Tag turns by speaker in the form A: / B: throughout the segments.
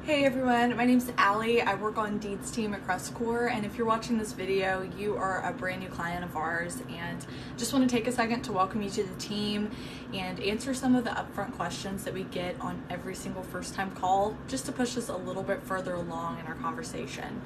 A: Hey everyone, my name's Allie. I work on Deed's team at Crestcore, and if you're watching this video, you are a brand new client of ours, and just want to take a second to welcome you to the team and answer some of the upfront questions that we get on every single first time call, just to push us a little bit further along in our conversation.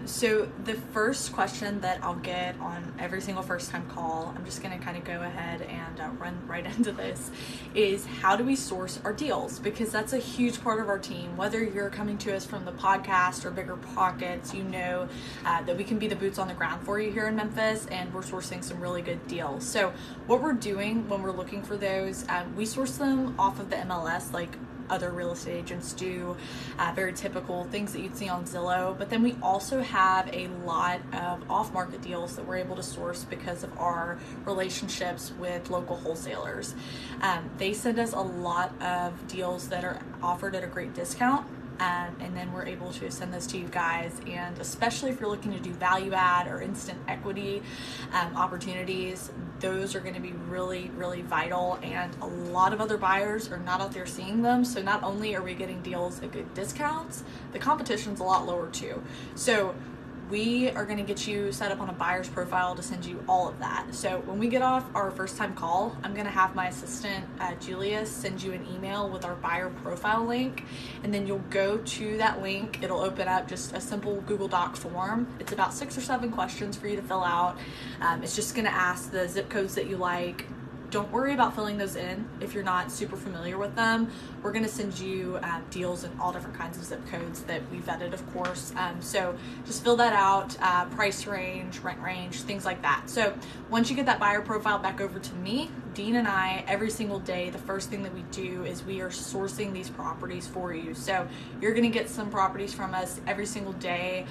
A: So the first question that I'll get on every single first time call, I'm just going to kind of go ahead and run right into this, is how do we source our deals? Because that's a huge part of our team. Whether you're coming to us from the podcast or Bigger Pockets, you know that we can be the boots on the ground for you here in Memphis, and we're sourcing some really good deals. So what we're doing when we're looking for those, we source them off of the MLS like other real estate agents do, very typical things that you'd see on Zillow. But then we also have a lot of off-market deals that we're able to source because of our relationships with local wholesalers. They send us a lot of deals that are offered at a great discount. And then we're able to send those to you guys, and especially if you're looking to do value add or instant equity opportunities, those are going to be really, really vital, and a lot of other buyers are not out there seeing them. So not only are we getting deals at good discounts, the competition's a lot lower too. So we are going to get you set up on a buyer's profile to send you all of that. So when we get off our first time call, I'm going to have my assistant, Julius, send you an email with our buyer profile link. And then you'll go to that link. It'll open up just a simple Google Doc form. It's about 6 or 7 questions for you to fill out. It's just going to ask the zip codes that you like. Don't worry about filling those in if you're not super familiar with them. We're going to send you deals in all different kinds of zip codes that we vetted, of course. So just fill that out, price range, rent range, things like that. So once you get that buyer profile back over to me, Dean and I, every single day, the first thing that we do is we are sourcing these properties for you. So you're going to get some properties from us every single day.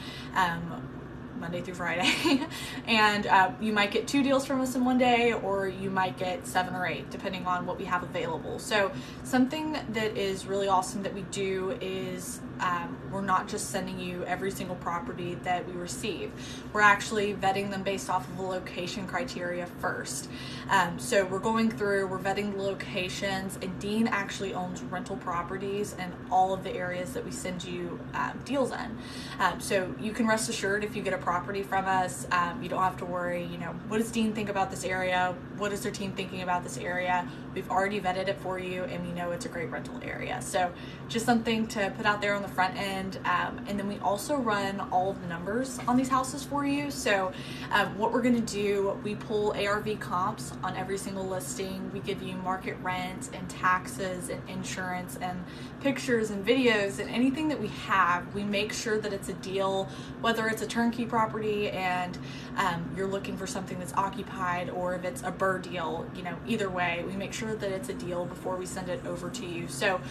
A: Monday through Friday, and you might get 2 deals from us in one day, or you might get 7 or 8 depending on what we have available. So something that is really awesome that we do is we're not just sending you every single property that we receive. We're actually vetting them based off of the location criteria first. So we're going through, we're vetting the locations, and Dean actually owns rental properties in all of the areas that we send you deals in. So you can rest assured if you get a property from us, you don't have to worry, what does Dean think about this area? What is their team thinking about this area? We've already vetted it for you, and we know it's a great rental area. So just something to put out there on the front end. And then we also run all of the numbers on these houses for you. So what we're going to do, we pull ARV comps on every single listing. We give you market rent and taxes and insurance and pictures and videos and anything that we have. We make sure that it's a deal, whether it's a turnkey property and you're looking for something that's occupied, or if it's a BRRRR deal, either way, we make sure that it's a deal before we send it over to you. So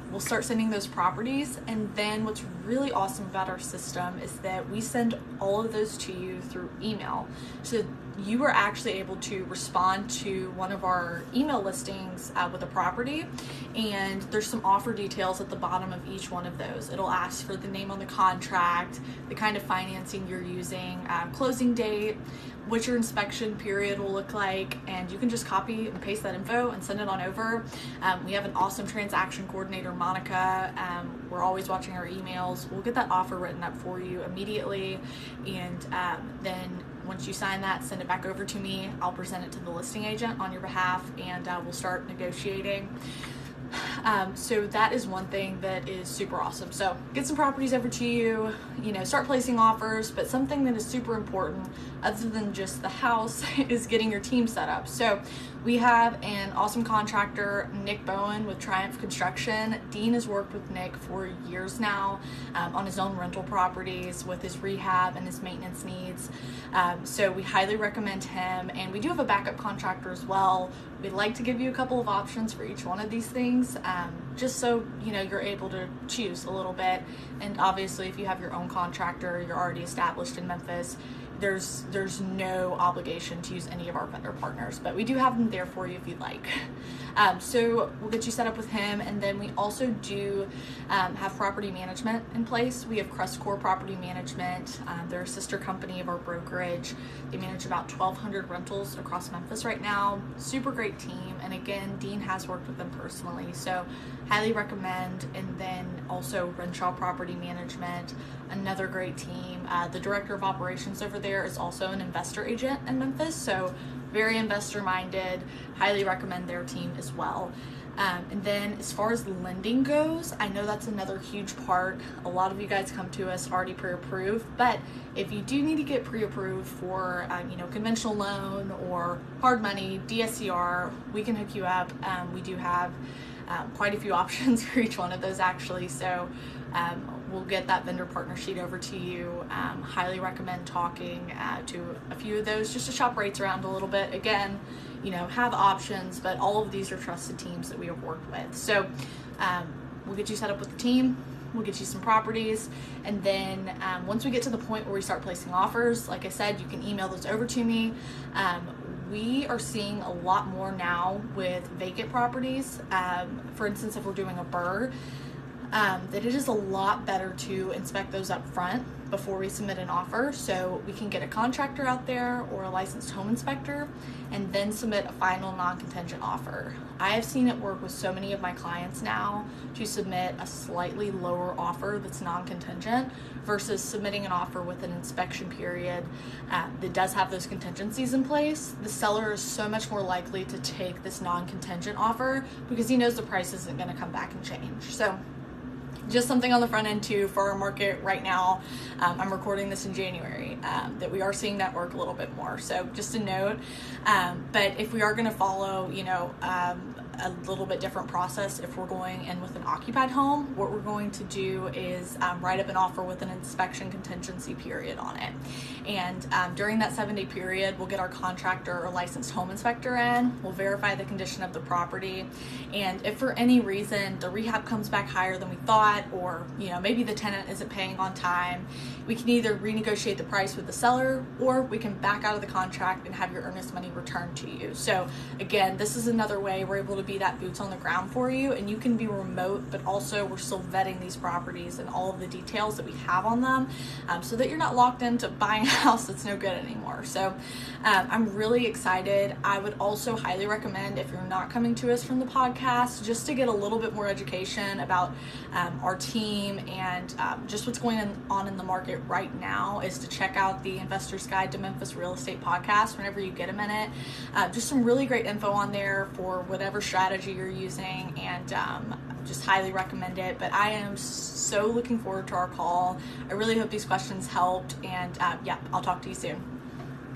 A: we'll start sending those properties, and then what's really awesome about our system is that we send all of those to you through email. So you are actually able to respond to one of our email listings with a property, and there's some offer details at the bottom of each one of those. It'll ask for the name on the contract, the kind of financing you're using, closing date, what your inspection period will look like, and you can just copy and paste that info and send it on over. We have an awesome transaction coordinator, Monica. We're always watching our emails. We'll get that offer written up for you immediately, and then once you sign that, send it back over to me. I'll present it to the listing agent on your behalf, and we'll start negotiating. So that is one thing that is super awesome. So get some properties over to you, start placing offers, but something that is super important other than just the house is getting your team set up. So we have an awesome contractor, Nick Bowen with Triumph Construction. Dean has worked with Nick for years now on his own rental properties with his rehab and his maintenance needs. So we highly recommend him, and we do have a backup contractor as well. We'd like to give you a couple of options for each one of these things, just so you're able to choose a little bit. And obviously, if you have your own contractor, you're already established in Memphis, there's no obligation to use any of our vendor partners, but we do have them there for you if you'd like. So we'll get you set up with him, and then we also do have property management in place. We have Crestcore Property Management. They're a sister company of our brokerage. They manage about 1,200 rentals across Memphis right now. Super great team, and again, Dean has worked with them personally, so highly recommend. And then also Renshaw Property Management, another great team. The director of operations over there is also an investor agent in Memphis, so very investor minded. Highly recommend their team as well. And then as far as lending goes, I know that's another huge part. A lot of you guys come to us already pre-approved, but if you do need to get pre-approved for conventional loan or hard money, DSCR, we can hook you up. We do have quite a few options for each one of those actually, so we'll get that vendor partner sheet over to you. Highly recommend talking to a few of those just to shop rates around a little bit. Again, have options, but all of these are trusted teams that we have worked with. So we'll get you set up with the team, we'll get you some properties, and then once we get to the point where we start placing offers, like I said, you can email those over to me. We are seeing a lot more now with vacant properties. For instance, if we're doing a BRRRR, that it is a lot better to inspect those up front before we submit an offer, so we can get a contractor out there or a licensed home inspector and then submit a final non-contingent offer. I have seen it work with so many of my clients now to submit a slightly lower offer that's non-contingent versus submitting an offer with an inspection period that does have those contingencies in place. The seller is so much more likely to take this non-contingent offer because he knows the price isn't going to come back and change. So just something on the front end too for our market right now. I'm recording this in January, that we are seeing that work a little bit more. So just a note, but if we are going to follow, a little bit different process, if we're going in with an occupied home, what we're going to do is write up an offer with an inspection contingency period on it. And during that 7-day period, we'll get our contractor or licensed home inspector in, we'll verify the condition of the property. And if for any reason the rehab comes back higher than we thought, or maybe the tenant isn't paying on time, we can either renegotiate the price with the seller or we can back out of the contract and have your earnest money returned to you. So again, this is another way we're able to be that boots on the ground for you, and you can be remote, but also we're still vetting these properties and all of the details that we have on them, so that you're not locked into buying a house that's no good anymore. So I'm really excited. I would also highly recommend, if you're not coming to us from the podcast, just to get a little bit more education about our team and just what's going on in the market right now, is to check out the Investor's Guide to Memphis Real Estate podcast whenever you get a minute. Just some really great info on there for whatever strategy you're using, and just highly recommend it. But I am so looking forward to our call. I really hope these questions helped, and I'll talk to you soon.